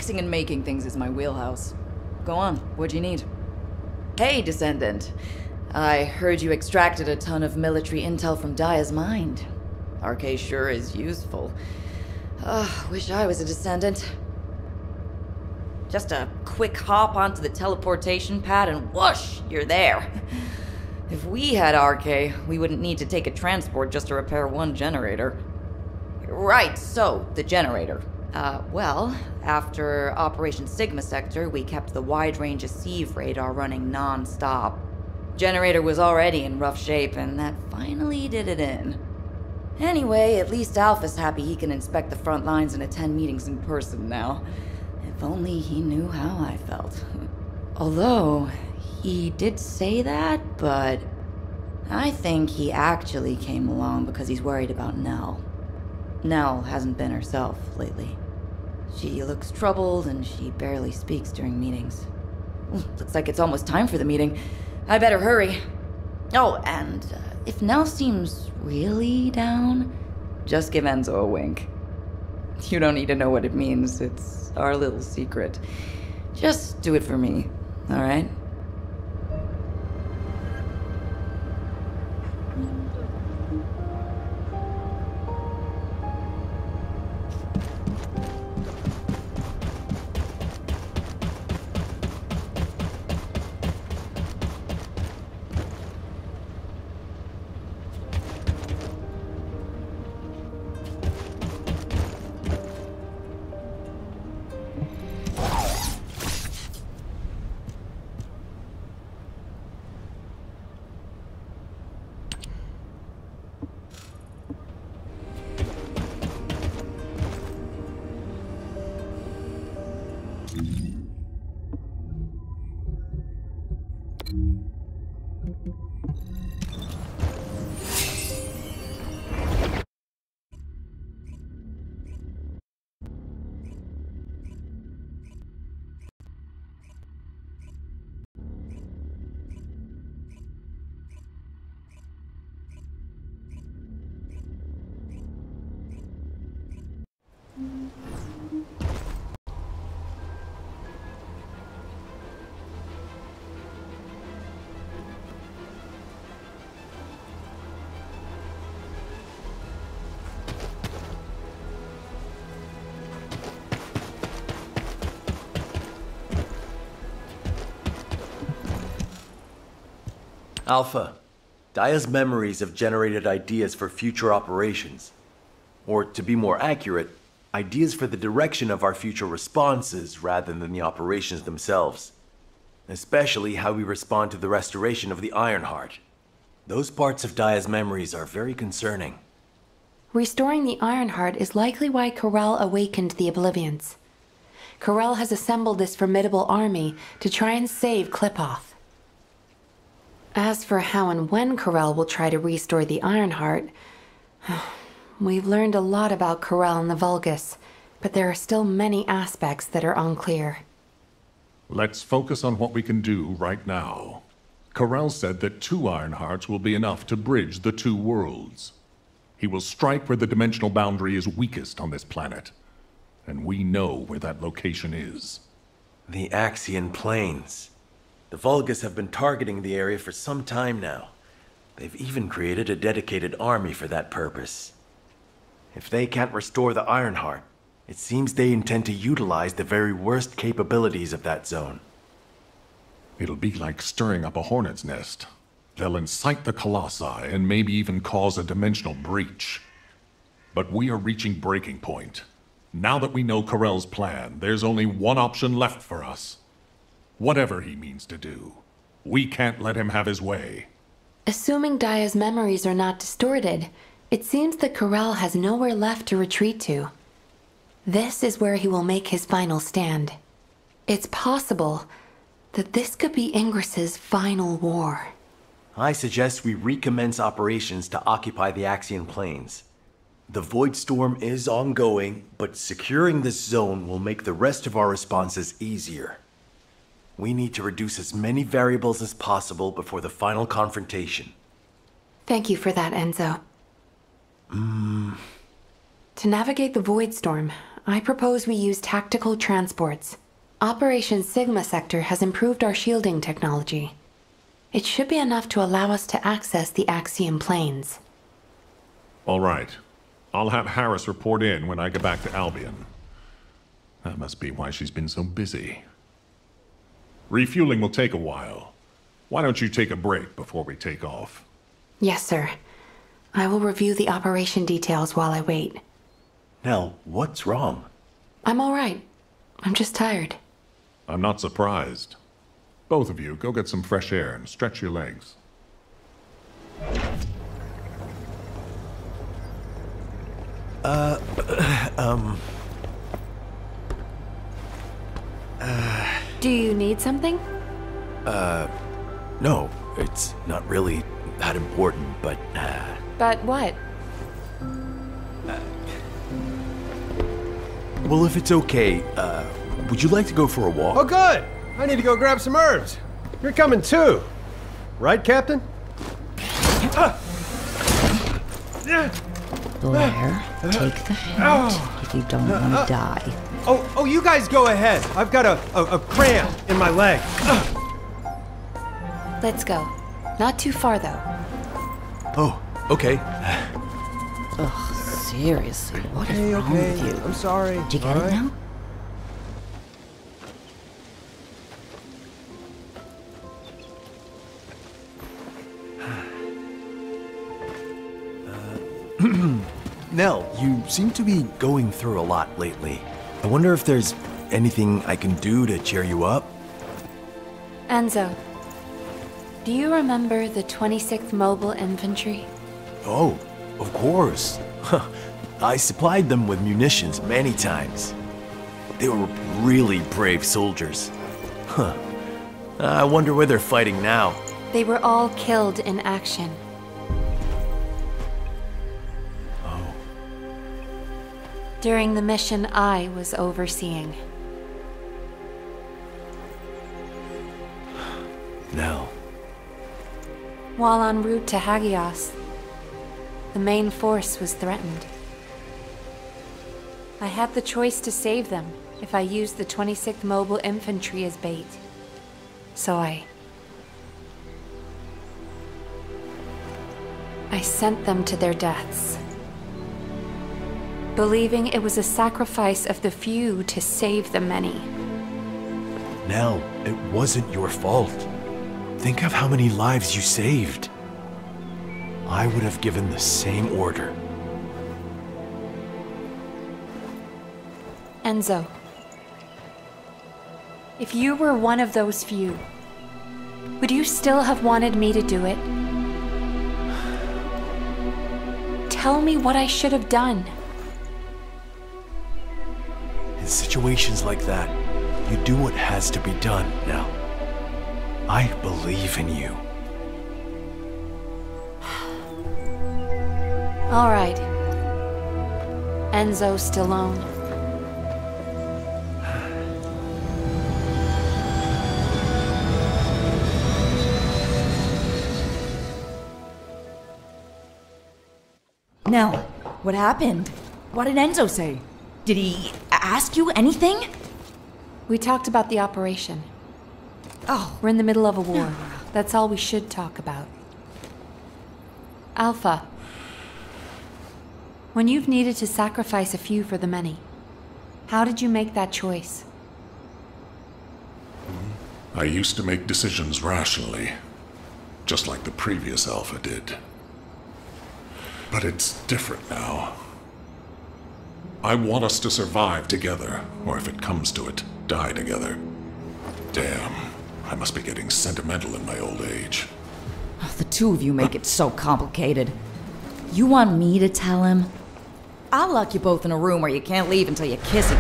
Fixing and making things is my wheelhouse. Go on, what'd you need? Hey, Descendant. I heard you extracted a ton of military intel from Daya's mind. RK sure is useful. Wish I was a Descendant. Just a quick hop onto the teleportation pad and whoosh, you're there. If we had RK, we wouldn't need to take a transport just to repair one generator. Right, so, the generator. Well, after Operation Sigma Sector, we kept the wide-range Sieve radar running non-stop. Generator was already in rough shape, and that finally did it in. Anyway, at least Alpha's happy he can inspect the front lines and attend meetings in person now. If only he knew how I felt. Although, he did say that, but I think he actually came along because he's worried about Nell. Nell hasn't been herself lately. She looks troubled and she barely speaks during meetings. Looks like it's almost time for the meeting. I better hurry. Oh, and if Nell seems really down, just give Enzo a wink. You don't need to know what it means. It's our little secret. Just do it for me, all right? Alpha, Daya's memories have generated ideas for future operations. Or, to be more accurate, ideas for the direction of our future responses rather than the operations themselves. Especially how we respond to the restoration of the Ironheart. Those parts of Daya's memories are very concerning. Restoring the Ironheart is likely why Karel awakened the Oblivions. Karel has assembled this formidable army to try and save Klipoth. As for how and when Karel will try to restore the Ironheart, we've learned a lot about Karel and the Vulgus, but there are still many aspects that are unclear. Let's focus on what we can do right now. Karel said that 2 Ironhearts will be enough to bridge the 2 worlds. He will strike where the dimensional boundary is weakest on this planet, and we know where that location is. The Axian Plains. The Vulgus have been targeting the area for some time now. They've even created a dedicated army for that purpose. If they can't restore the Ironheart, it seems they intend to utilize the very worst capabilities of that zone. It'll be like stirring up a hornet's nest. They'll incite the Colossi and maybe even cause a dimensional breach. But we are reaching breaking point. Now that we know Karel's plan, there's only one option left for us. Whatever he means to do, we can't let him have his way. Assuming Daya's memories are not distorted, it seems that Karel has nowhere left to retreat to. This is where he will make his final stand. It's possible that this could be Ingris's final war. I suggest we recommence operations to occupy the Axian Plains. The Void Storm is ongoing, but securing this zone will make the rest of our responses easier. We need to reduce as many variables as possible before the final confrontation. Thank you for that, Enzo. To navigate the Void Storm, I propose we use tactical transports. Operation Sigma Sector has improved our shielding technology. It should be enough to allow us to access the Axiom planes. All right. I'll have Harris report in when I get back to Albion. That must be why she's been so busy. Refueling will take a while. Why don't you take a break before we take off? Yes, sir. I will review the operation details while I wait. Nell, what's wrong? I'm all right. I'm just tired. I'm not surprised. Both of you, go get some fresh air and stretch your legs. Do you need something? No, it's not really that important, but, But what? well, if it's okay, would you like to go for a walk? Oh, good! I need to go grab some herbs. You're coming too. Right, Captain? Blair, take the hint if you don't want to die. Oh, you guys go ahead. I've got a cramp in my leg. Let's go. Not too far, though. Oh, okay. Ugh, seriously, what is wrong with you? I'm sorry. Did you get it now? Nell, you seem to be going through a lot lately. I wonder if there's anything I can do to cheer you up? Enzo, do you remember the 26th Mobile Infantry? Oh, of course. I supplied them with munitions many times. They were really brave soldiers. Huh. I wonder where they're fighting now. They were all killed in action. Oh. During the mission I was overseeing. Nell. While en route to Hagios, the main force was threatened. I had the choice to save them if I used the 26th Mobile Infantry as bait. So I sent them to their deaths, believing it was a sacrifice of the few to save the many. Nell, it wasn't your fault. Think of how many lives you saved. I would have given the same order. Enzo, if you were one of those few, would you still have wanted me to do it? Tell me what I should have done. In situations like that, you do what has to be done, Nell. I believe in you. All right. Enzo Stallone. Nell, what happened? What did Enzo say? Did he ask you anything? We talked about the operation. Oh, We're in the middle of a war. That's all we should talk about. Alpha. When you've needed to sacrifice a few for the many, how did you make that choice? I used to make decisions rationally, just like the previous Alpha did. But it's different now. I want us to survive together, or if it comes to it, die together. Damn, I must be getting sentimental in my old age. the two of you make it so complicated. You want me to tell him? I'll lock you both in a room where you can't leave until you kiss him.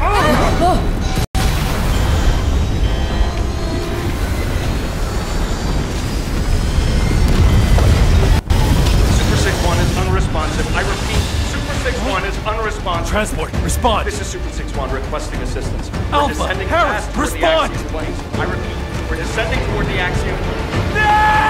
Super 6-1 is unresponsive. I repeat, Super 6-1 is unresponsive. Transport, respond! This is Super 6-1 requesting assistance. We're Alpha, descending Harris, fast toward respond! the Axiom planes. I repeat, we're descending toward the Axiom. No!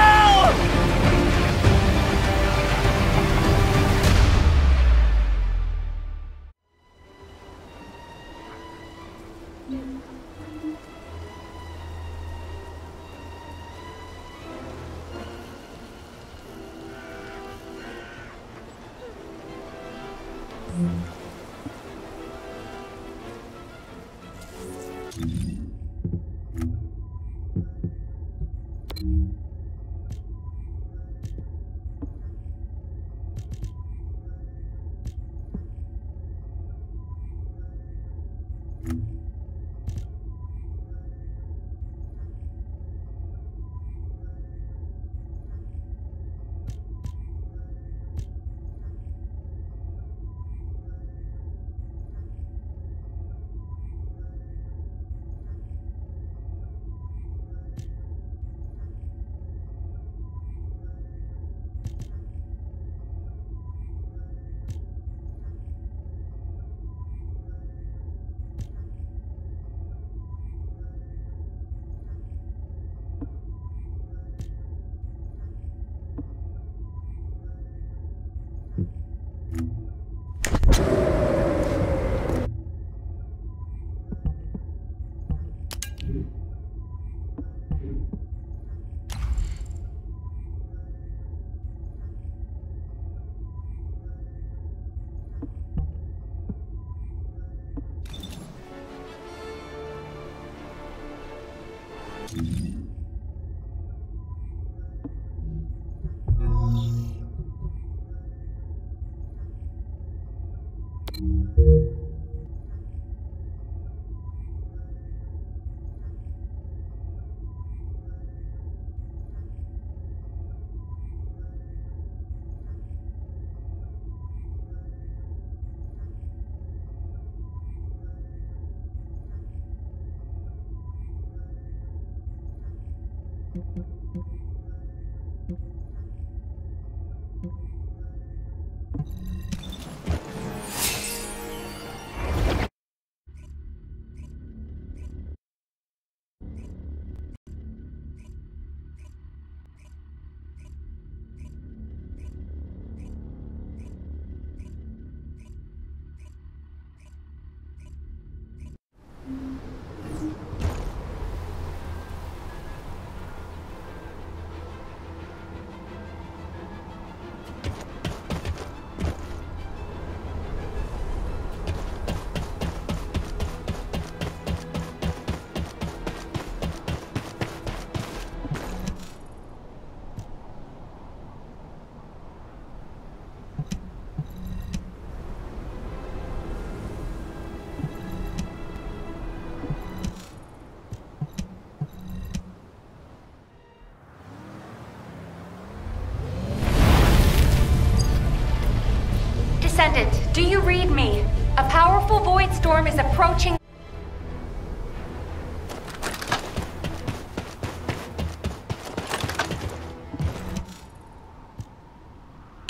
Descendant, do you read me? A powerful void storm is approaching.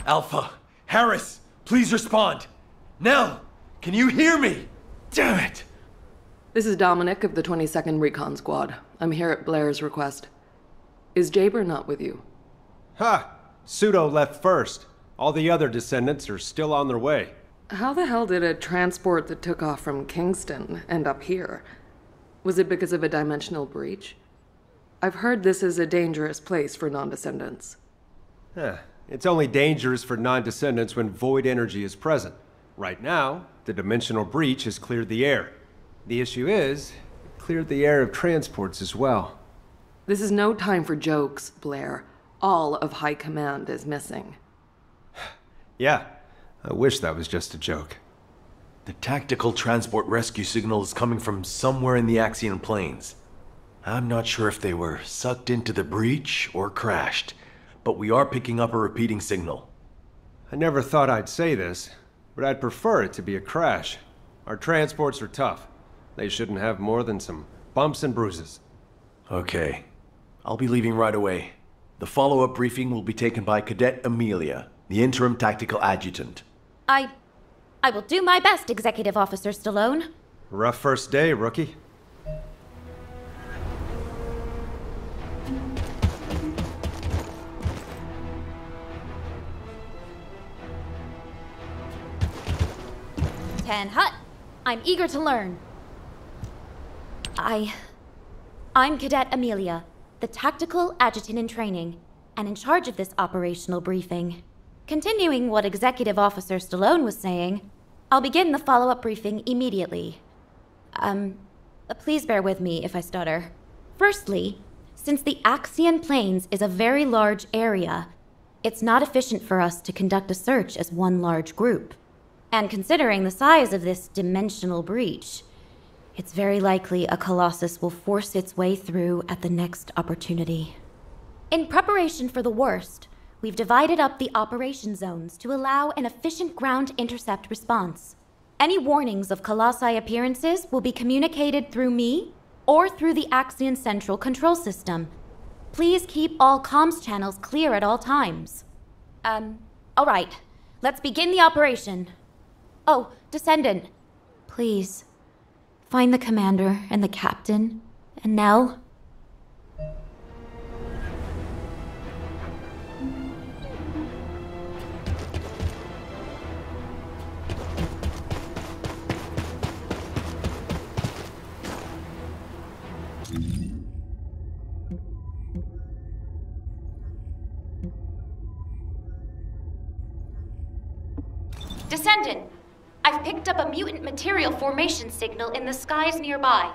Alpha, Harris, please respond. Nell, can you hear me? Damn it! This is Dominic of the 22nd Recon Squad. I'm here at Blair's request. Is Jaber not with you? Ha! Pseudo left first. All the other descendants are still on their way. How the hell did a transport that took off from Kingston end up here? Was it because of a dimensional breach? I've heard this is a dangerous place for non-descendants. It's only dangerous for non-descendants when void energy is present. Right now, the dimensional breach has cleared the air. The issue is, it cleared the air of transports as well. This is no time for jokes, Blair. All of High Command is missing. Yeah, I wish that was just a joke. The tactical transport rescue signal is coming from somewhere in the Axian plains. I'm not sure if they were sucked into the breach or crashed, but we are picking up a repeating signal. I never thought I'd say this, but I'd prefer it to be a crash. Our transports are tough. They shouldn't have more than some bumps and bruises. Okay. I'll be leaving right away. The follow-up briefing will be taken by Cadet Amelia, the interim tactical adjutant. I will do my best, Executive Officer Stallone. Rough first day, rookie. Tan Hut. I'm eager to learn. I'm Cadet Amelia, the tactical adjutant in training, and in charge of this operational briefing. Continuing what Executive Officer Stallone was saying, I'll begin the follow-up briefing immediately. Please bear with me if I stutter. Firstly, since the Axian Plains is a very large area, it's not efficient for us to conduct a search as one large group. And considering the size of this dimensional breach, it's very likely a Colossus will force its way through at the next opportunity. In preparation for the worst, we've divided up the operation zones to allow an efficient ground intercept response. Any warnings of Colossi appearances will be communicated through me or through the Axian Central Control System. Please keep all comms channels clear at all times. All right. Let's begin the operation. Oh, Descendant. Please, find the commander and the captain, and Nell. Descendant, I've picked up a mutant material formation signal in the skies nearby.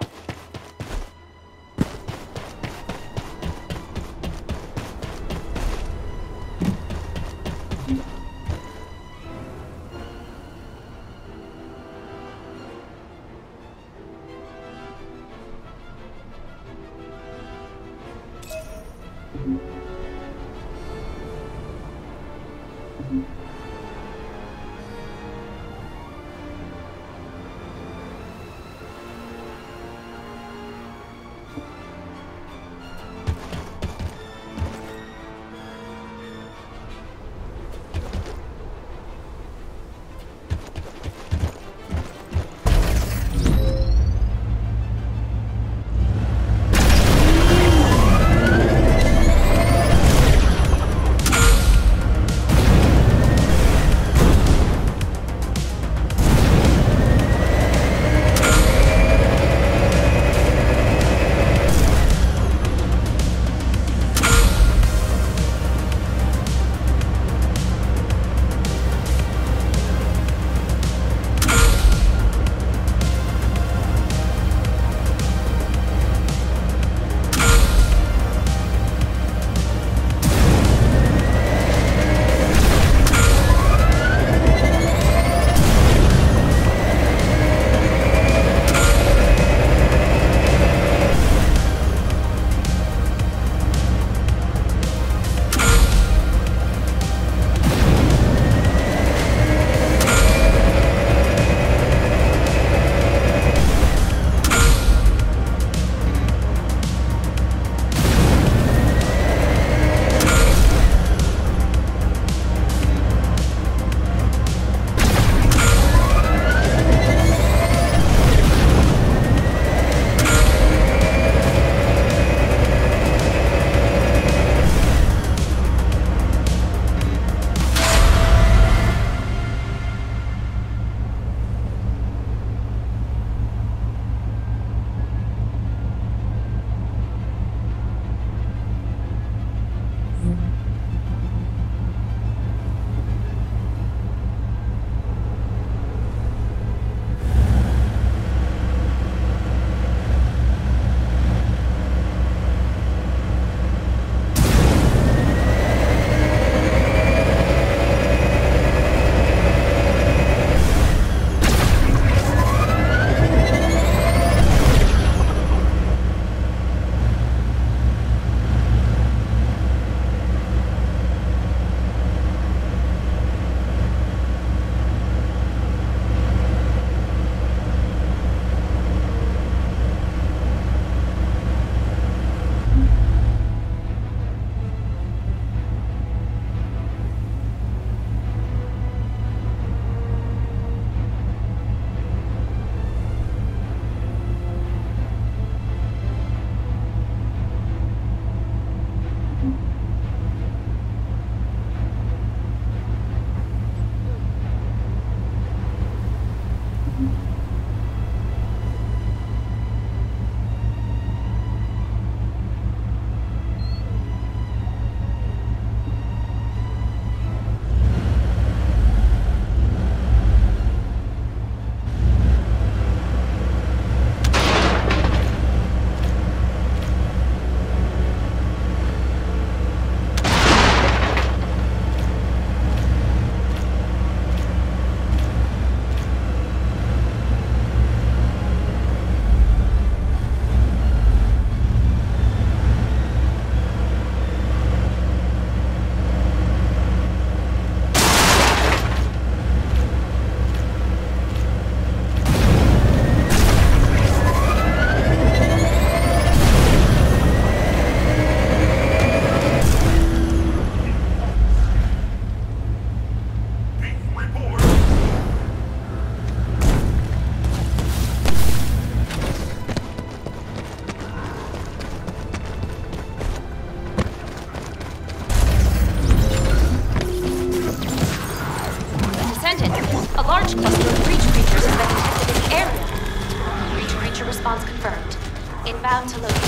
bound to location.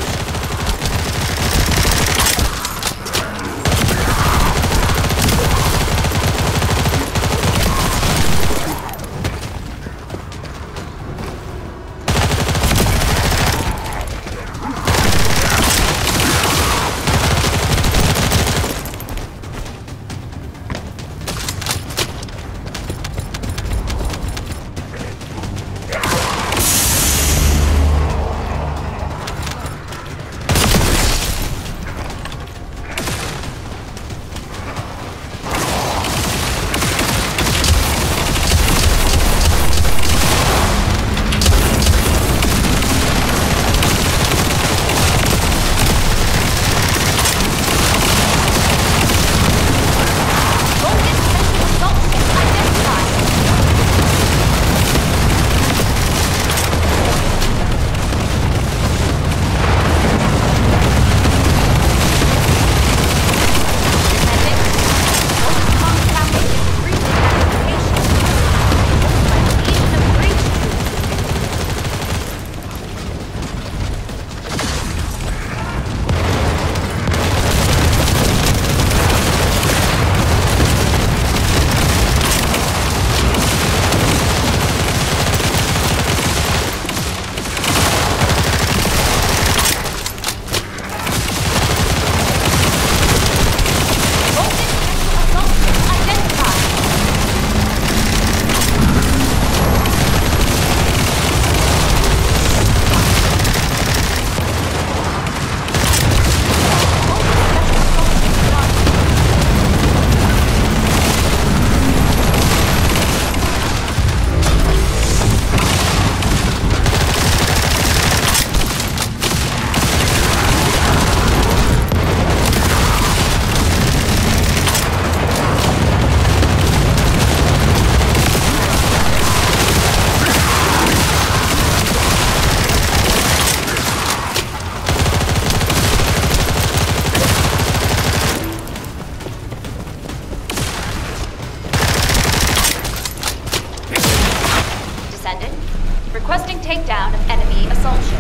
Requesting takedown of enemy assault ship.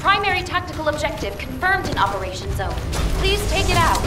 Primary tactical objective confirmed in Operation Zone. Please take it out.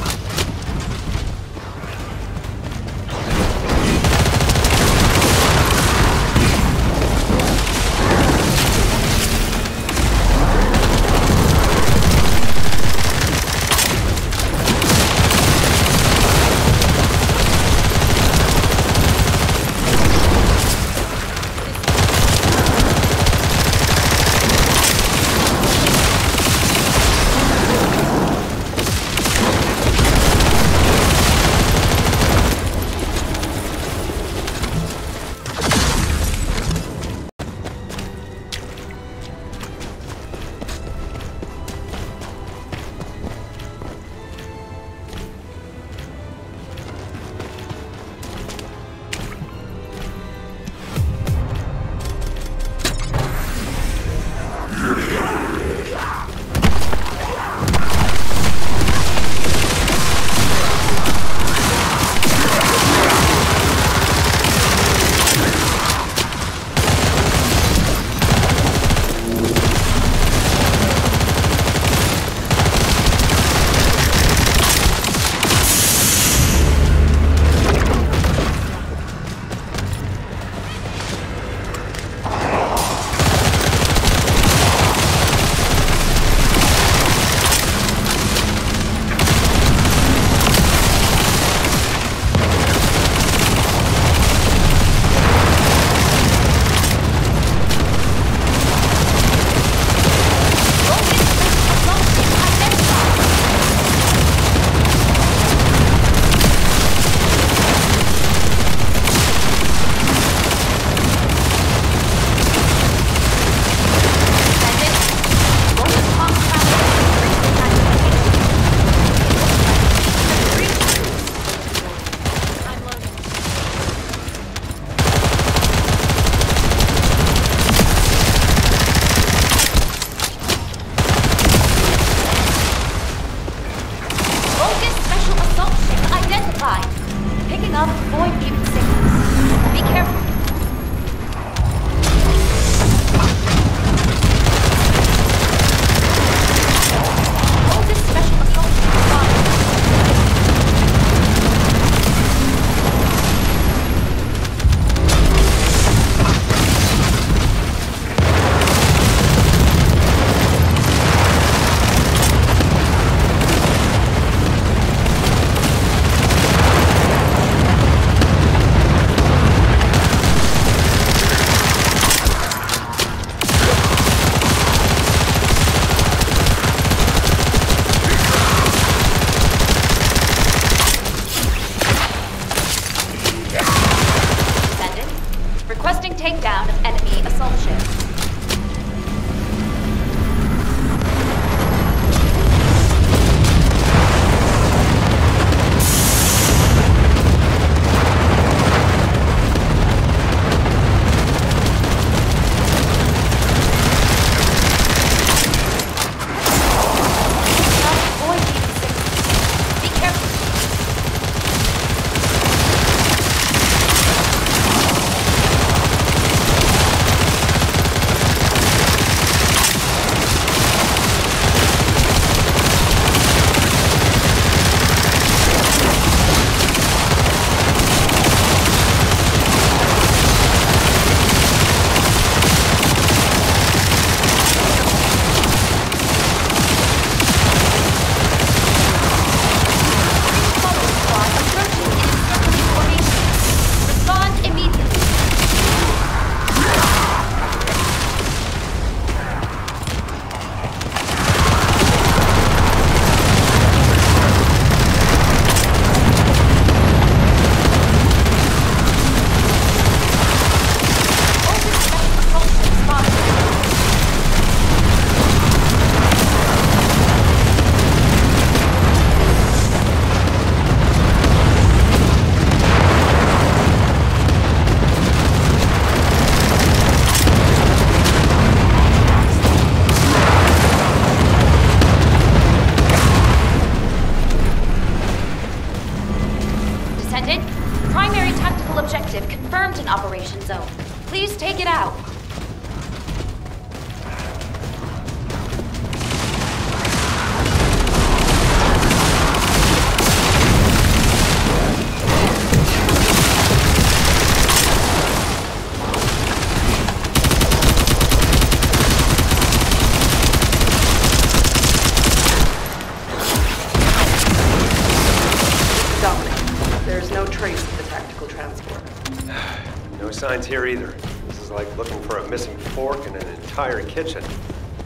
breather. This is like looking for a missing fork in an entire kitchen.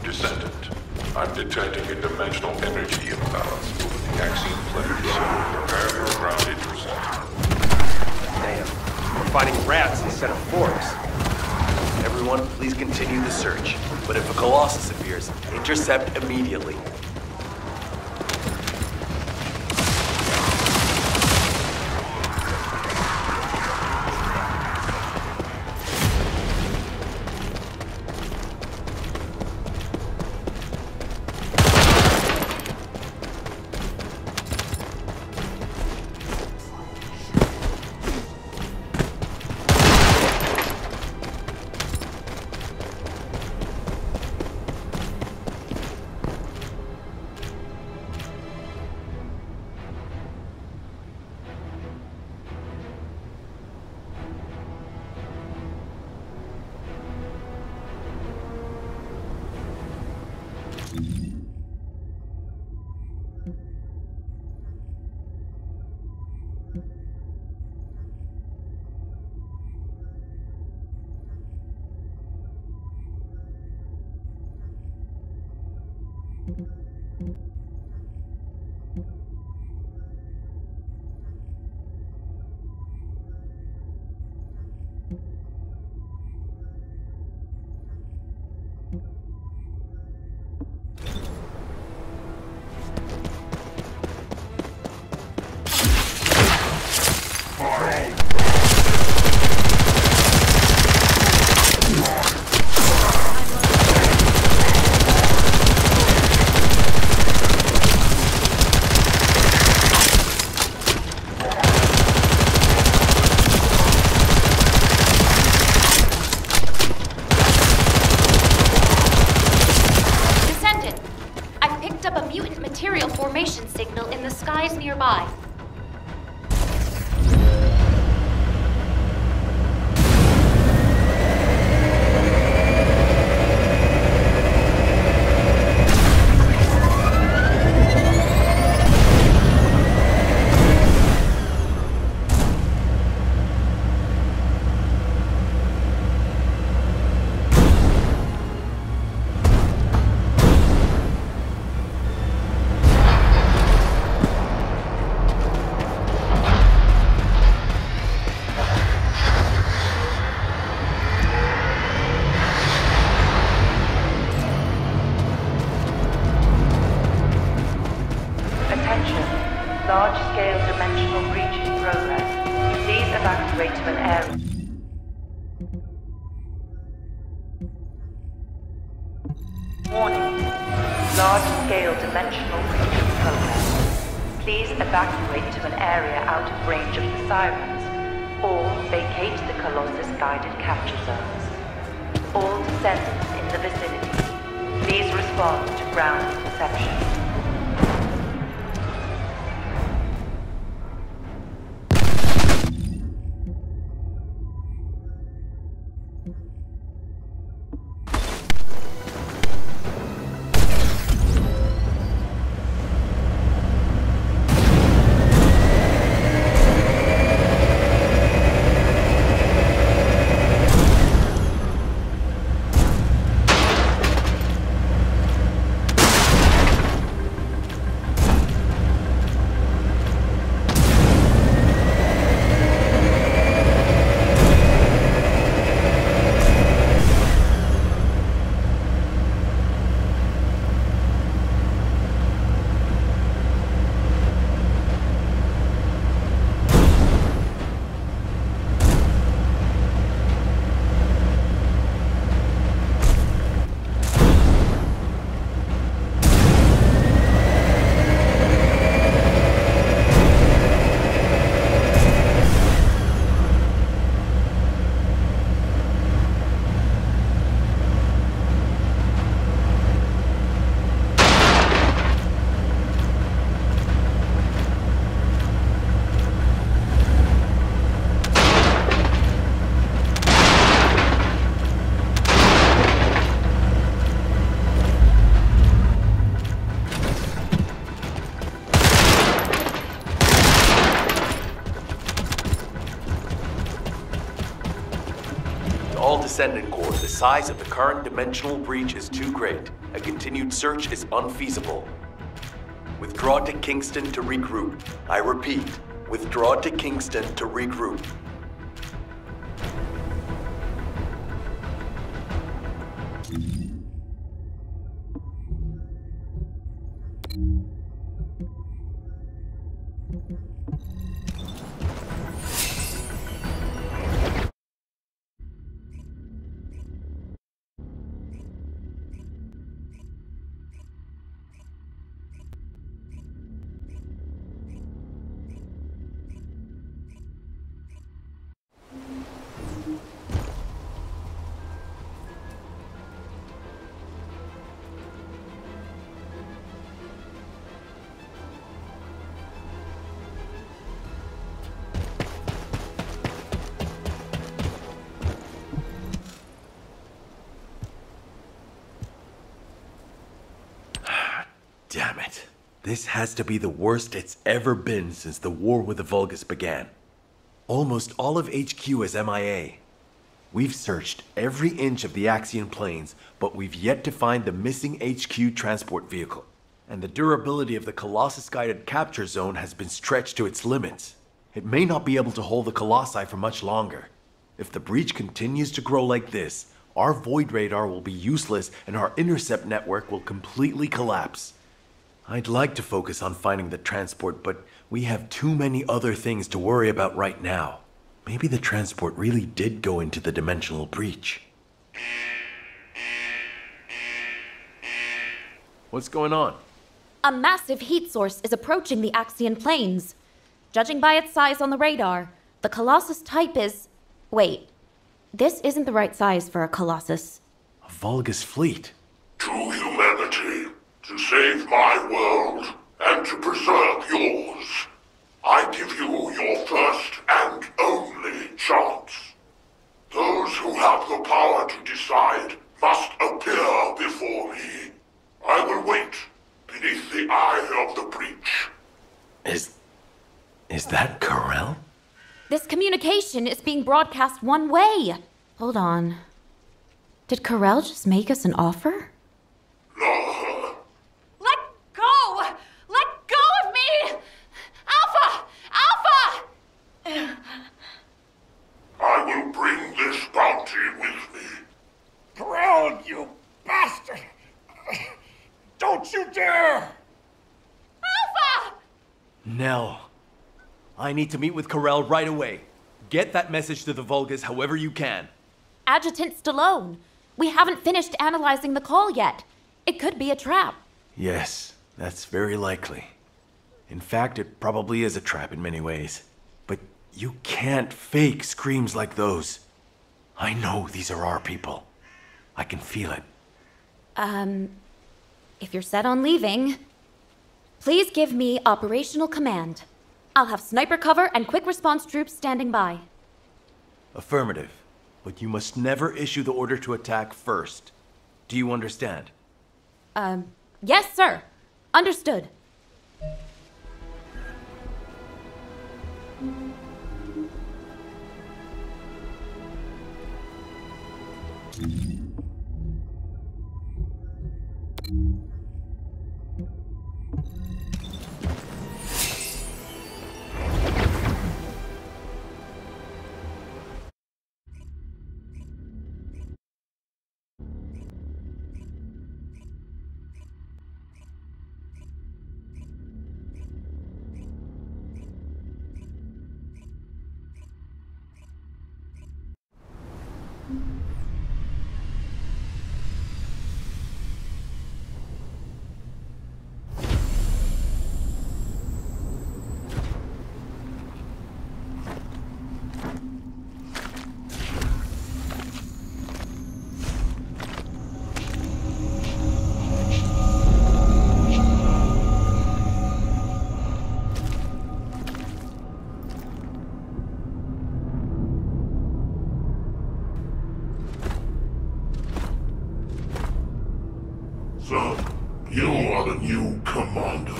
Descendant, I'm detecting a dimensional energy imbalance over the Axiom planes. Prepare for a ground intercept. Damn, we're finding rats instead of forks. Everyone, please continue the search. But if a Colossus appears, intercept immediately. Nearby. Large-scale dimensional breach in progress. Please evacuate to an area. Warning. Large-scale dimensional breach in progress. Please evacuate to an area out of range of the sirens, or vacate the Colossus guided capture zones. All descendants in the vicinity, please respond to ground interception. Descendant Core, the size of the current dimensional breach is too great. A continued search is unfeasible. Withdraw to Kingston to regroup. I repeat, withdraw to Kingston to regroup. Damn it. This has to be the worst it's ever been since the war with the Vulgus began. Almost all of HQ is MIA. We've searched every inch of the Axian plains, but we've yet to find the missing HQ transport vehicle. And the durability of the Colossus-guided capture zone has been stretched to its limits. It may not be able to hold the Colossi for much longer. If the breach continues to grow like this, our Void Radar will be useless and our intercept network will completely collapse. I'd like to focus on finding the transport, but we have too many other things to worry about right now. Maybe the transport really did go into the dimensional breach. What's going on? A massive heat source is approaching the Axian plains. Judging by its size on the radar, the Colossus type is... Wait, this isn't the right size for a Colossus. A Vulgus fleet. To humanity, to save my world, and to preserve yours, I give you your first and only chance. Those who have the power to decide must appear before me. I will wait beneath the eye of the breach. Is that Karel? This communication is being broadcast one way. Hold on. Did Karel just make us an offer? No. Let go! Let go of me! Alpha! Alpha! I will bring this bounty with me. Karel, you bastard! Don't you dare! Alpha! Nell, I need to meet with Karel right away. Get that message to the Vulgus however you can. Adjutant Stallone, we haven't finished analyzing the call yet. It could be a trap. Yes, that's very likely. In fact, it probably is a trap in many ways. But you can't fake screams like those. I know these are our people. I can feel it. If you're set on leaving, please give me operational command. I'll have sniper cover and quick response troops standing by. Affirmative. But you must never issue the order to attack first. Do you understand? Yes, sir. Understood. So, you are the new commander.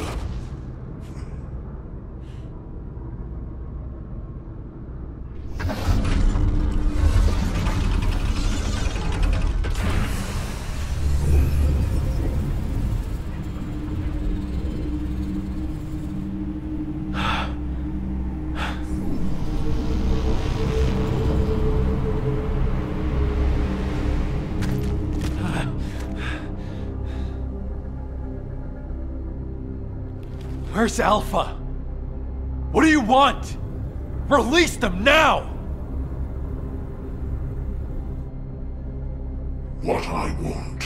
Where's Alpha? What do you want? Release them now! What I want.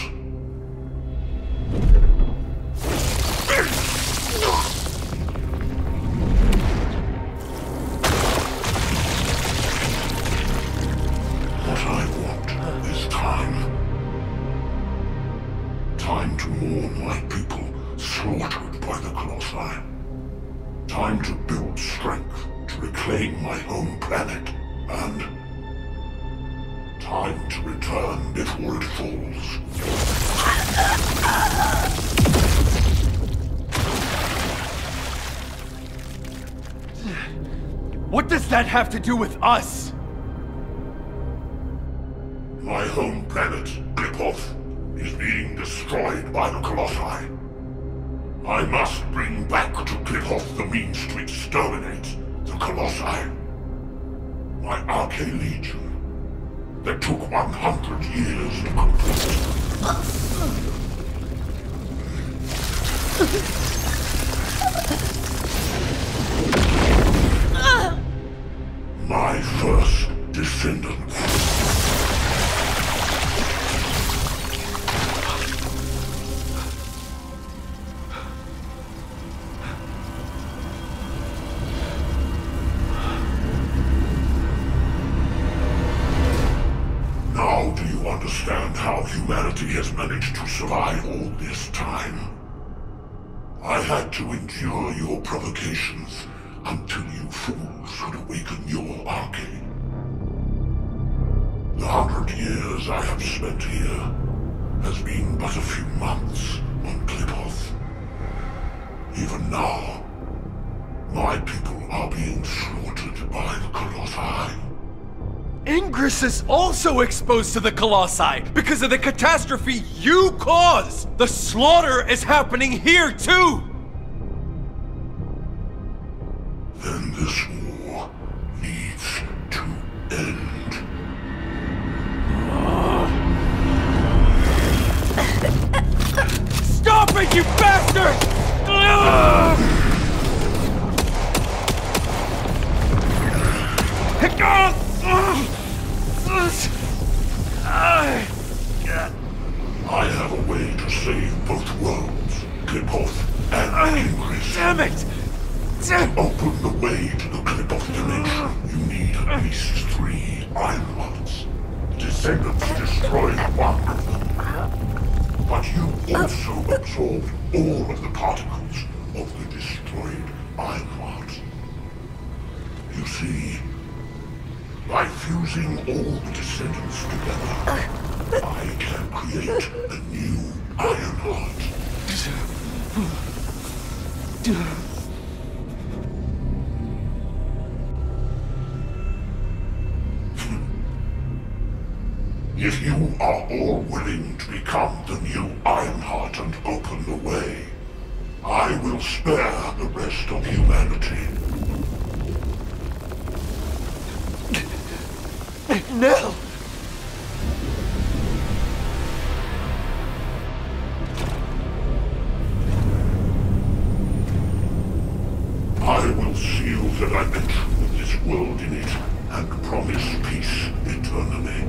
What I want is time. Time to mourn my people slaughtered by the Colossi. Time to build strength to reclaim my home planet. And time to return before it falls. What does that have to do with us? My home planet, Clipoth, is being destroyed by the Colossi. I must bring back to Clipoth the means to exterminate the Colossi. My Arche Legion, that took 100 years to complete. My first descendant. Understand how humanity has managed to survive all this time. I had to endure your provocations until you fools could awaken your Arche. The 100 years I have spent here has been but a few months on Clipoth. Even now, my people are being slaughtered by the Colossi. Ingress is also exposed to the Colossi because of the catastrophe you caused! The slaughter is happening here too! Then this war needs to end. Stop it, you bastard! I have a way to save both worlds, Clipoth and Ingress. Damn it! To open the way to the Clipoth dimension, you need at least 3 Ironhearts. Descendants destroyed one of them. But you also absorbed all of the particles of the destroyed Ironheart. You see, by fusing all the descendants together, I can create a new Ironheart. If you are all willing to become the new Ironheart and open the way, I will spare the rest of humanity. No! I will seal the dimension with this world in it and promise peace eternally.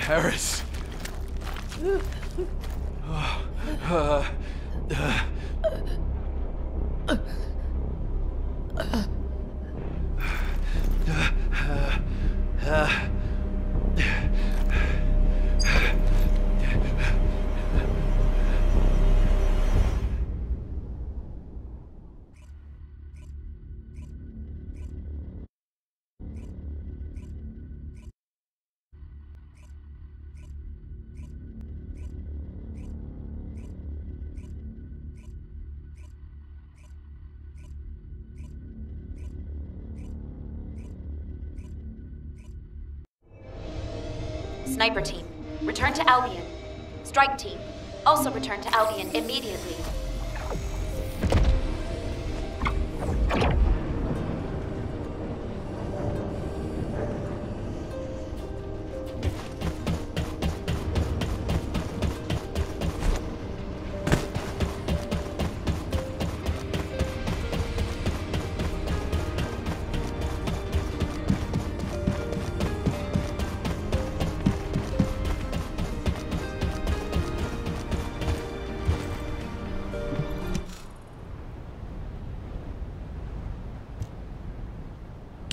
Harris. Sniper team, return to Albion. Strike team, also return to Albion immediately.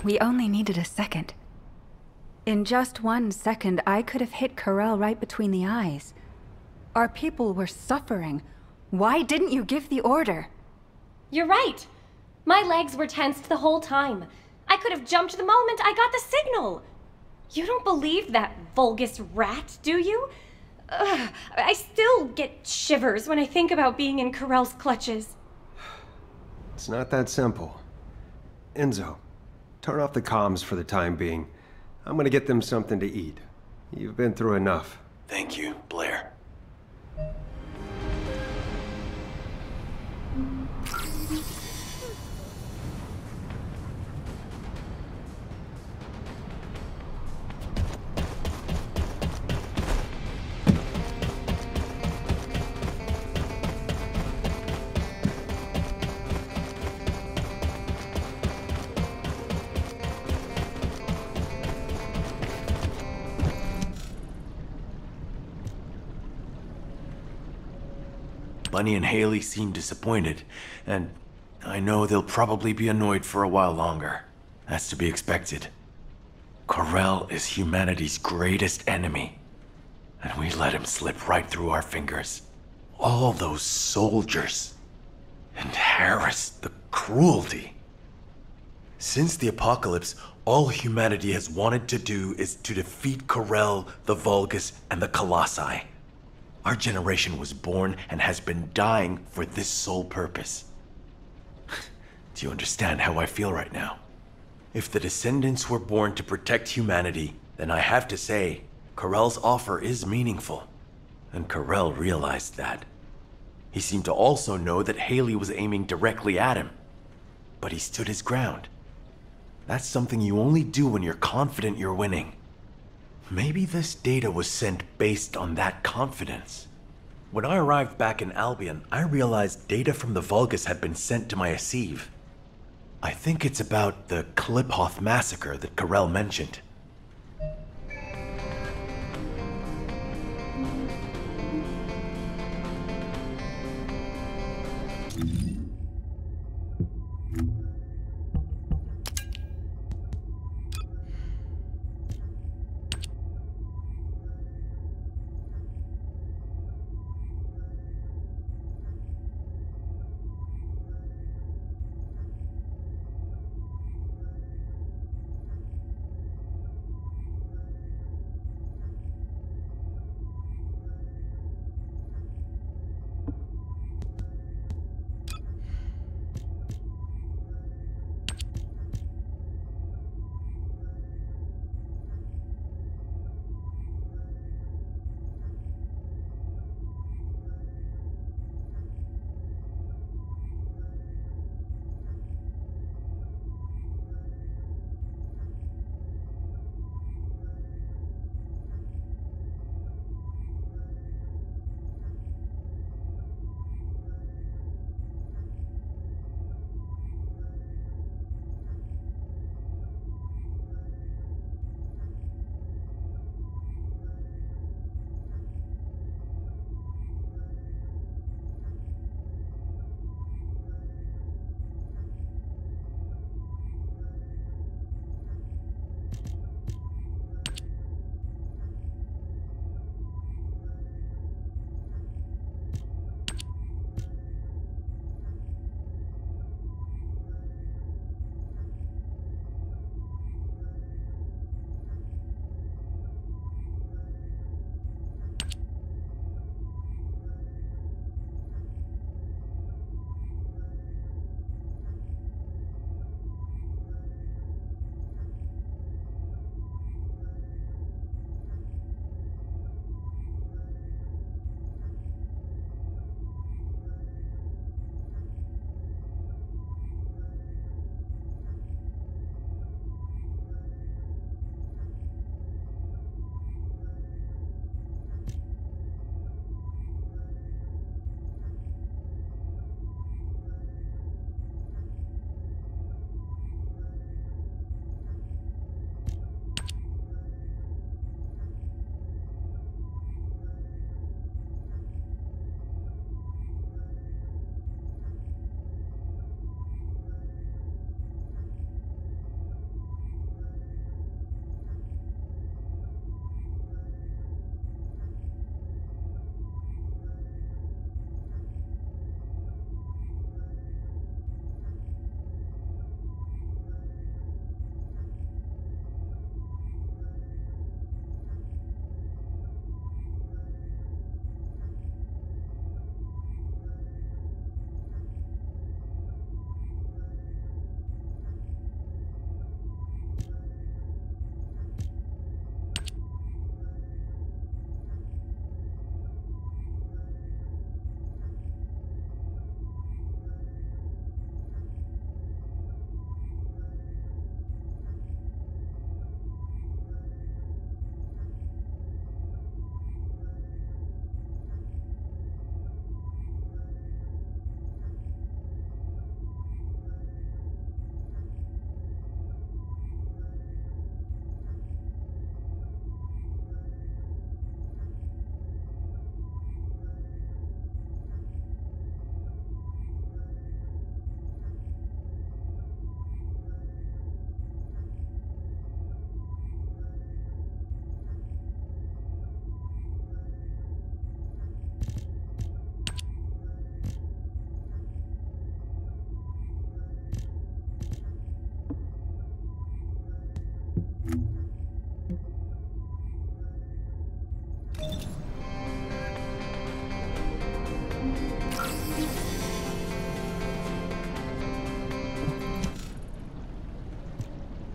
We only needed a second. In just 1 second, I could have hit Karel right between the eyes. Our people were suffering. Why didn't you give the order? You're right. My legs were tensed the whole time. I could have jumped the moment I got the signal. You don't believe that vulgus rat, do you? Ugh, I still get shivers when I think about being in Karel's clutches. It's not that simple. Enzo, turn off the comms for the time being. I'm gonna get them something to eat. You've been through enough. Thank you, Blair. Bunny and Haley seem disappointed, and I know they'll probably be annoyed for a while longer. That's to be expected. Karel is humanity's greatest enemy, and we let him slip right through our fingers. All those soldiers. And Harris, the cruelty. Since the apocalypse, all humanity has wanted to do is to defeat Karel, the Vulgus, and the Colossi. Our generation was born and has been dying for this sole purpose. Do you understand how I feel right now? If the Descendants were born to protect humanity, then I have to say, Karel's offer is meaningful. And Karel realized that. He seemed to also know that Haley was aiming directly at him. But he stood his ground. That's something you only do when you're confident you're winning. Maybe this data was sent based on that confidence. When I arrived back in Albion, I realized data from the Vulgus had been sent to my Asive. I think it's about the Kliphoth massacre that Karel mentioned.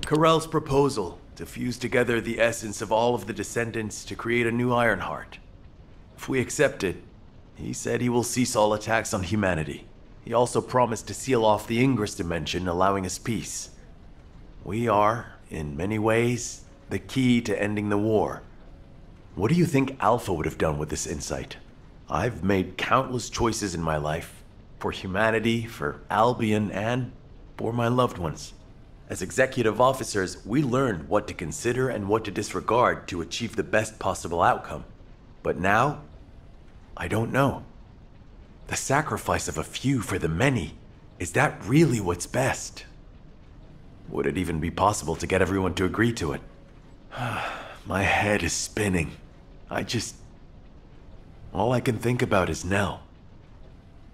Karel's proposal to fuse together the essence of all of the Descendants to create a new Ironheart. If we accept it, he said he will cease all attacks on humanity. He also promised to seal off the Ingress dimension, allowing us peace. We are, in many ways, the key to ending the war. What do you think Alpha would have done with this insight? I've made countless choices in my life. For humanity, for Albion, and for my loved ones. As executive officers, we learn what to consider and what to disregard to achieve the best possible outcome. But now, I don't know. The sacrifice of a few for the many, is that really what's best? Would it even be possible to get everyone to agree to it? My head is spinning. All I can think about is Nell.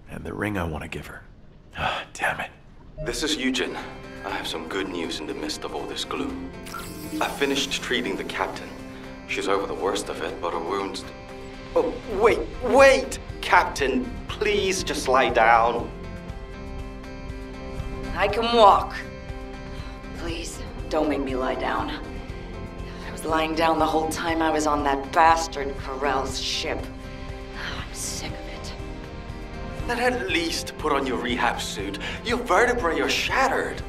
And the ring I want to give her. Damn it. This is Eugen. I have some good news in the midst of all this gloom. I finished treating the captain. She's over the worst of it, but her wounds... Oh, wait! Captain, please just lie down. I can walk. Please, don't make me lie down. I was lying down the whole time I was on that bastard Karel's ship. I'm sick of it. Then at least put on your rehab suit. Your vertebrae are shattered.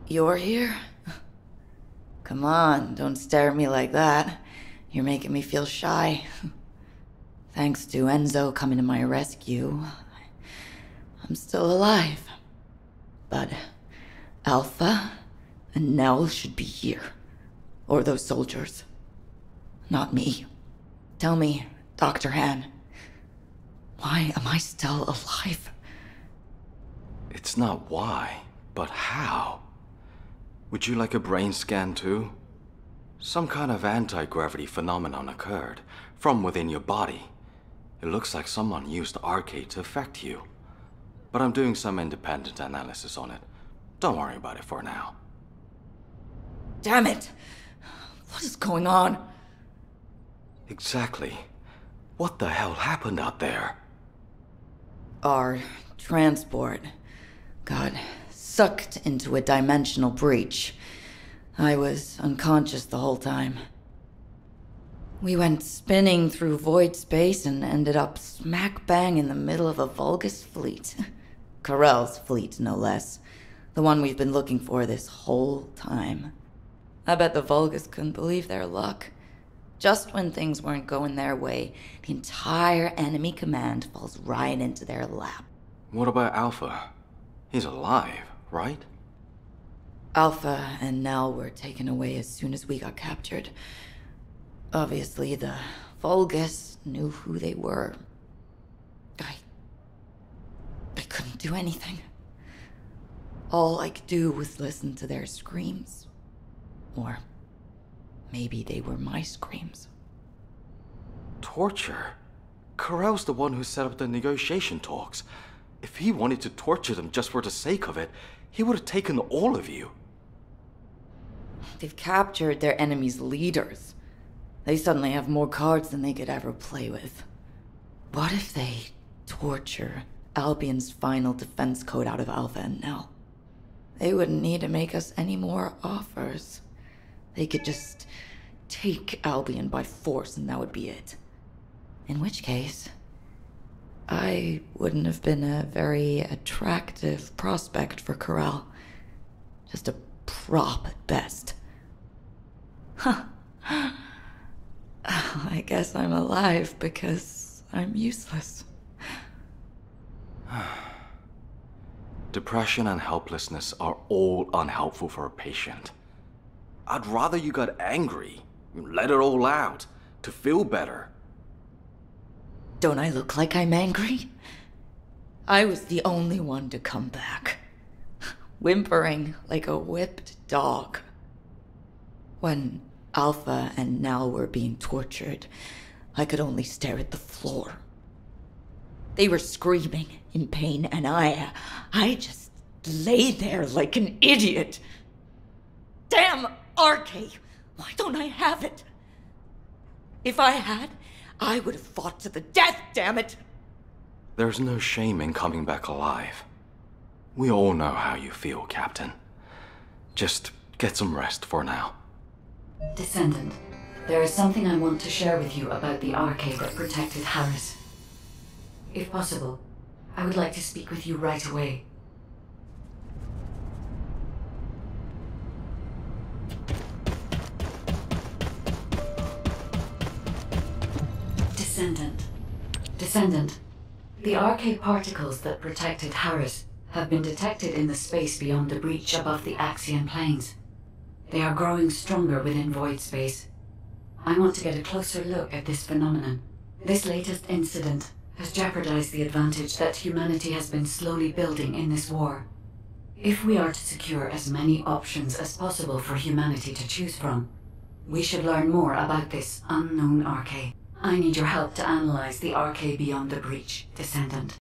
You're here? Come on, don't stare at me like that. You're making me feel shy. Thanks to Enzo coming to my rescue, I'm still alive. But Alpha and Nell should be here. Or those soldiers. Not me. Tell me, Dr. Han, why am I still alive? It's not why, but how. Would you like a brain scan too? Some kind of anti-gravity phenomenon occurred from within your body. It looks like someone used arcade to affect you. But I'm doing some independent analysis on it. Don't worry about it for now. Damn it! What is going on? Exactly. What the hell happened out there? Our transport got sucked into a dimensional breach. I was unconscious the whole time. We went spinning through void space and ended up smack bang in the middle of a Vulgus fleet. Karel's fleet, no less. The one we've been looking for this whole time. I bet the Vulgus couldn't believe their luck. Just when things weren't going their way, the entire enemy command falls right into their lap. What about Alpha? He's alive, right? Alpha and Nell were taken away as soon as we got captured. Obviously, the Vulgus knew who they were. I couldn't do anything. All I could do was listen to their screams. Or maybe they were my screams. Torture? Karel's the one who set up the negotiation talks. If he wanted to torture them just for the sake of it, he would have taken all of you. They've captured their enemy's leaders. They suddenly have more cards than they could ever play with. What if they torture Albion's final defense code out of Alpha and Nell? They wouldn't need to make us any more offers. They could just take Albion by force and that would be it. In which case, I wouldn't have been a very attractive prospect for Karel. Just a prop at best. Huh. I guess I'm alive because I'm useless. Depression and helplessness are all unhelpful for a patient. I'd rather you got angry, let it all out, to feel better. Don't I look like I'm angry? I was the only one to come back, whimpering like a whipped dog. When Alpha and Nell were being tortured, I could only stare at the floor. They were screaming in pain, and I just lay there like an idiot. Damn RK! Why don't I have it? If I had, I would have fought to the death, damn it! There's no shame in coming back alive. We all know how you feel, Captain. Just get some rest for now. Descendant, there is something I want to share with you about the arcade that protected Harris. If possible, I would like to speak with you right away. Descendant, the arcade particles that protected Harris have been detected in the space beyond the breach above the Axian planes. They are growing stronger within void space. I want to get a closer look at this phenomenon. This latest incident has jeopardized the advantage that humanity has been slowly building in this war. If we are to secure as many options as possible for humanity to choose from, we should learn more about this unknown arcade. I need your help to analyze the arcade beyond the breach, Descendant.